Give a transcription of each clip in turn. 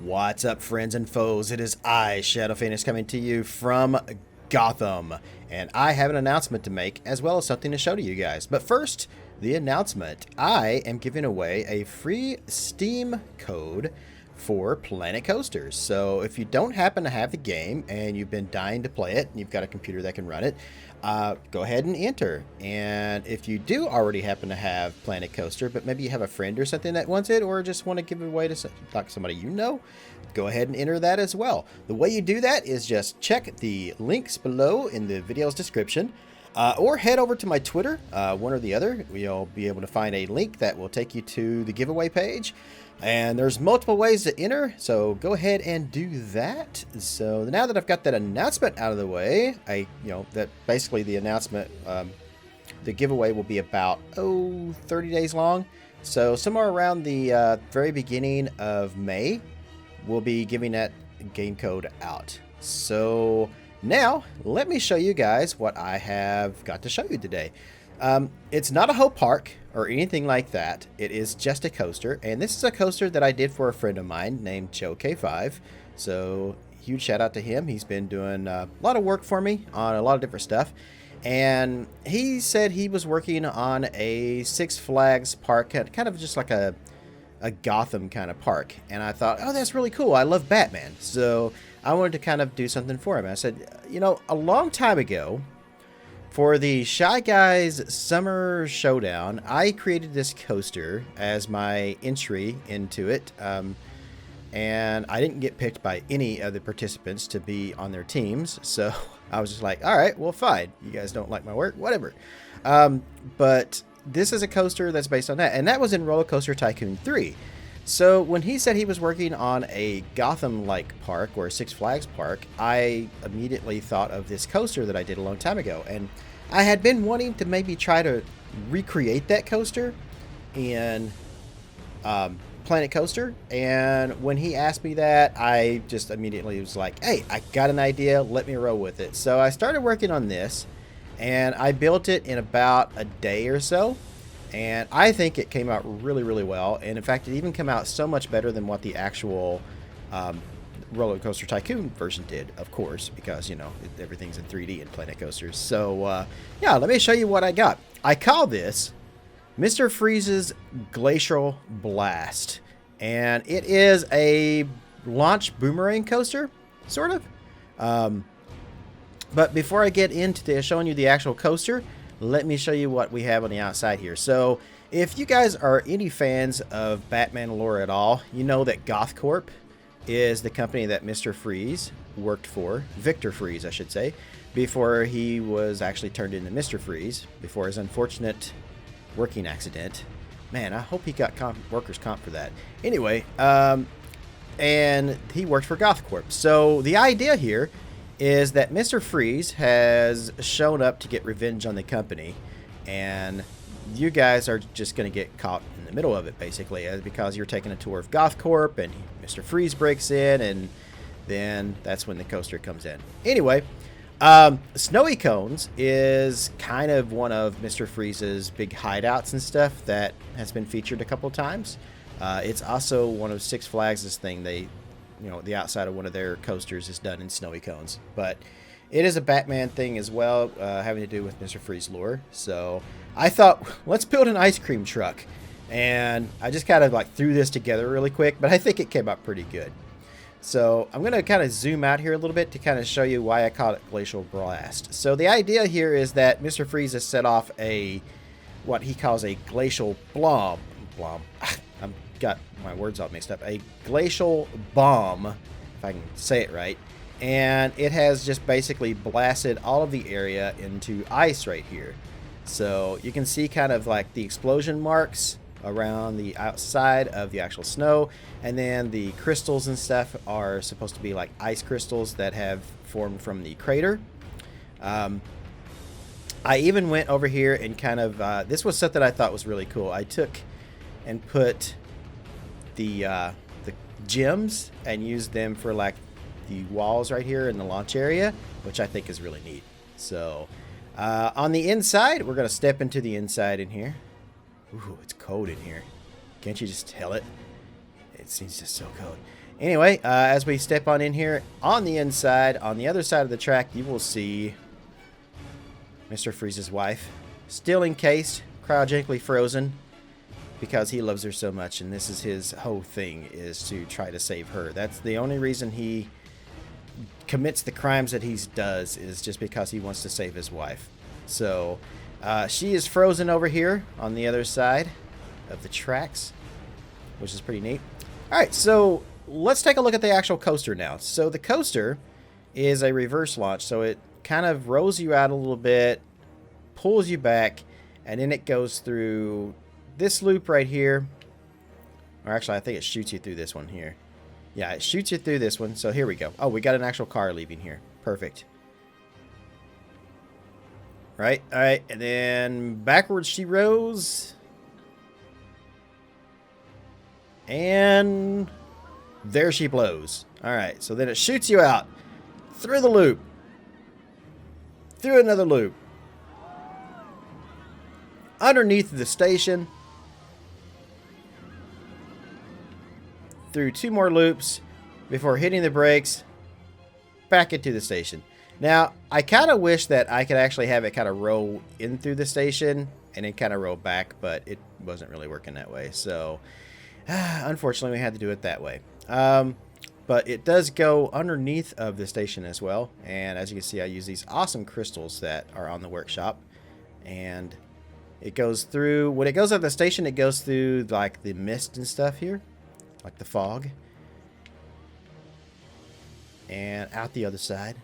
What's up, friends and foes? It is I, Shadow Phoenix, coming to you from Gotham. And I have an announcement to make, as well as something to show to you guys. But first, the announcement. I am giving away a free Steam code for Planet Coasters. So if you don't happen to have the game and you've been dying to play it, and you've got a computer that can run it, go ahead and enter. And if you do already happen to have Planet Coaster, but maybe you have a friend or something that wants it, or just want to give it away to somebody you know, go ahead and enter that as well. The way you do that is just check the links below in the video's description, or head over to my Twitter, one or the other. You'll be able to find a link that will take you to the giveaway page. And there's multiple ways to enter, so go ahead and do that. So now that I've got that announcement out of the way, that basically the announcement, the giveaway will be about 30 days long. So somewhere around the very beginning of May, we'll be giving that game code out. So now let me show you guys what I have got to show you today. It's not a whole park or anything like that. It is just a coaster, and this is a coaster that I did for a friend of mine named Joe K5. So huge shout out to him. He's been doing a lot of work for me on a lot of different stuff, and he said he was working on a Six Flags park, kind of just like a Gotham kind of park. And I thought, oh, that's really cool. I love Batman, so I wanted to kind of do something for him. I said, a long time ago, for the Shy Guys Summer Showdown, I created this coaster as my entry into it, and I didn't get picked by any of the participants to be on their teams, so I was just like, alright, well fine, you guys don't like my work, whatever. But this is a coaster that's based on that, and that was in Roller Coaster Tycoon 3. So when he said he was working on a Gotham-like park, or a Six Flags park, I immediately thought of this coaster that I did a long time ago. And I had been wanting to maybe try to recreate that coaster in Planet Coaster. And when he asked me that, I just immediately was like, hey, I got an idea, let me roll with it. So I started working on this, and I built it in about a day or so. And I think it came out really, really well. And in fact, it even came out so much better than what the actual Roller Coaster Tycoon version did, of course, because, everything's in 3D in Planet Coasters. So, yeah, let me show you what I got. I call this Mr. Freeze's Glacial Blast. And it is a launch boomerang coaster, sort of. But before I get into showing you the actual coaster, let me show you what we have on the outside here. So if you guys are any fans of Batman lore at all, you know that GothCorp is the company that Mr. Freeze worked for, Victor Freeze, I should say, before he was actually turned into Mr. Freeze, before his unfortunate working accident. Man, I hope he got workers' comp for that. Anyway, and he worked for GothCorp. So the idea here is that Mr. Freeze has shown up to get revenge on the company, and you guys are just going to get caught in the middle of it, basically, because you're taking a tour of GothCorp, and Mr. Freeze breaks in, and then that's when the coaster comes in. Anyway, Snowy Cones is kind of one of Mr. Freeze's big hideouts and stuff that has been featured a couple times. It's also one of Six Flags' thing. The outside of one of their coasters is done in Snowy Cones. But it is a Batman thing as well, having to do with Mr. Freeze lore. So I thought, let's build an ice cream truck. And I just kind of threw this together really quick, but I think it came out pretty good. So I'm going to kind of zoom out here a little bit to kind of show you why I call it Glacial Blast. So the idea here is that Mr. Freeze has set off what he calls a glacial blom. I'm got my words all mixed up. A glacial bomb, if I can say it right, and it has just basically blasted all of the area into ice right here. So you can see kind of like the explosion marks around the outside of the actual snow, and then the crystals and stuff are supposed to be like ice crystals that have formed from the crater. I even went over here and kind of this was something I thought was really cool. I took and put the gems and used them for like the walls right here in the launch area, which I think is really neat. So on the inside, we're going to step into the inside in here. Ooh, it's cold in here. Can't you just tell it? It seems just so cold. Anyway, as we step on in here, on the inside, on the other side of the track, you will see Mr. Freeze's wife, still encased, cryogenically frozen, because he loves her so much, and this is his whole thing, is to try to save her. That's the only reason he commits the crimes that he does, is just because he wants to save his wife. So, she is frozen over here on the other side of the tracks, which is pretty neat. Alright, so let's take a look at the actual coaster now. So the coaster is a reverse launch, so it kind of rolls you out a little bit, pulls you back, and then it goes through this loop right here. Or actually, I think it shoots you through this one here. Yeah, it shoots you through this one. So here we go. Oh, we got an actual car leaving here. Perfect. Right, alright, and then backwards she rows. And there she blows. Alright, so then it shoots you out through the loop, through another loop, underneath the station, through 2 more loops before hitting the brakes, back into the station. Now, I kind of wish that I could actually have it kind of roll in through the station and then kind of roll back, but it wasn't really working that way. So, unfortunately, we had to do it that way. But it does go underneath of the station as well. And as you can see, I use these awesome crystals that are on the workshop. And it goes through, when it goes up the station, it goes through like the mist and stuff here, like the fog. And out the other side.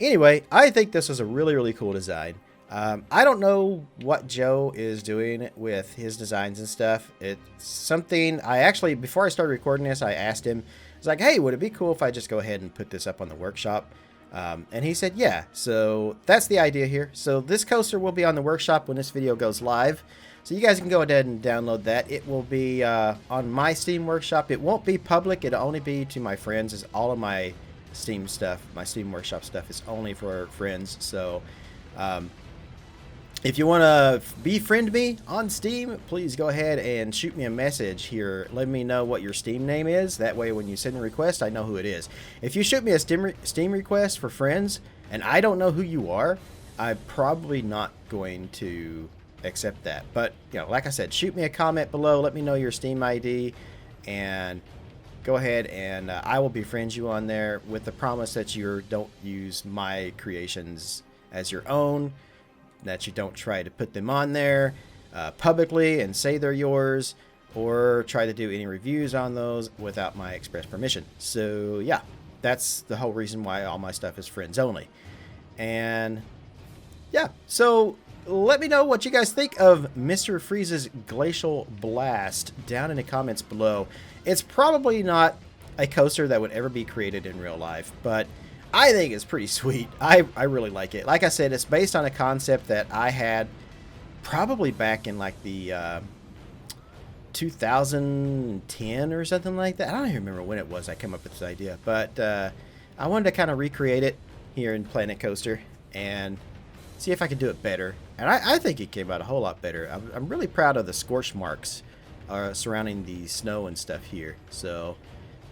Anyway, I think this was a really, really cool design. I don't know what Joe is doing with his designs and stuff. It's something I actually, before I started recording this, I asked him, I was like, hey, would it be cool if I just go ahead and put this up on the workshop? And he said, yeah. So that's the idea here. So this coaster will be on the workshop when this video goes live. So you guys can go ahead and download that. It will be on my Steam workshop. It won't be public. It'll only be to my friends. It's all of my Steam stuff, my Steam workshop stuff is only for friends. So if you want to befriend me on Steam, please go ahead and shoot me a message here. Let me know what your Steam name is. That way when you send a request, I know who it is. If you shoot me a Steam request for friends and I don't know who you are, I'm probably not going to accept that. But, you know, like I said, shoot me a comment below. Let me know your Steam ID and go ahead and I will befriend you on there with the promise that you don't use my creations as your own, that you don't try to put them on there publicly and say they're yours, or try to do any reviews on those without my express permission. So yeah, that's the whole reason why all my stuff is friends only. And yeah, so let me know what you guys think of Mr. Freeze's Glacial Blast down in the comments below. It's probably not a coaster that would ever be created in real life, but I think it's pretty sweet. I really like it. Like I said, it's based on a concept that I had probably back in like the 2010 or something like that. I don't even remember when it was I came up with this idea, but I wanted to kind of recreate it here in Planet Coaster and see if I could do it better. And I think it came out a whole lot better. I'm really proud of the scorch marks surrounding the snow and stuff here. So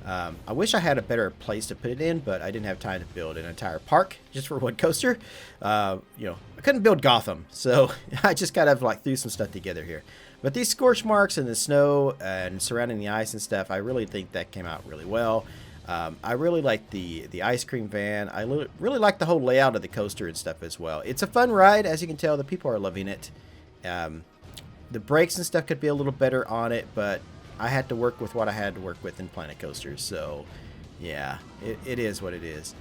I wish I had a better place to put it in, but I didn't have time to build an entire park just for one coaster. You know, I couldn't build Gotham, so I just kind of like threw some stuff together here. But these scorch marks and the snow and surrounding the ice and stuff, I really think that came out really well. I really like the ice cream van. I really like the whole layout of the coaster and stuff as well. It's a fun ride, as you can tell. The people are loving it. The brakes and stuff could be a little better on it, but I had to work with what I had to work with in Planet Coasters. So, yeah, it is what it is.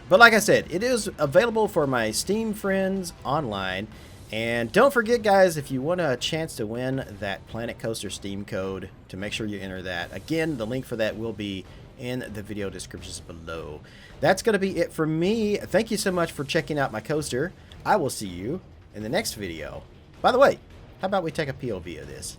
But like I said, it is available for my Steam friends online. And don't forget, guys, if you want a chance to win that Planet Coaster Steam code, to make sure you enter that. Again, the link for that will be in the video descriptions below. That's going to be it for me. Thank you so much for checking out my coaster. I will see you in the next video. By the way, how about we take a POV of this?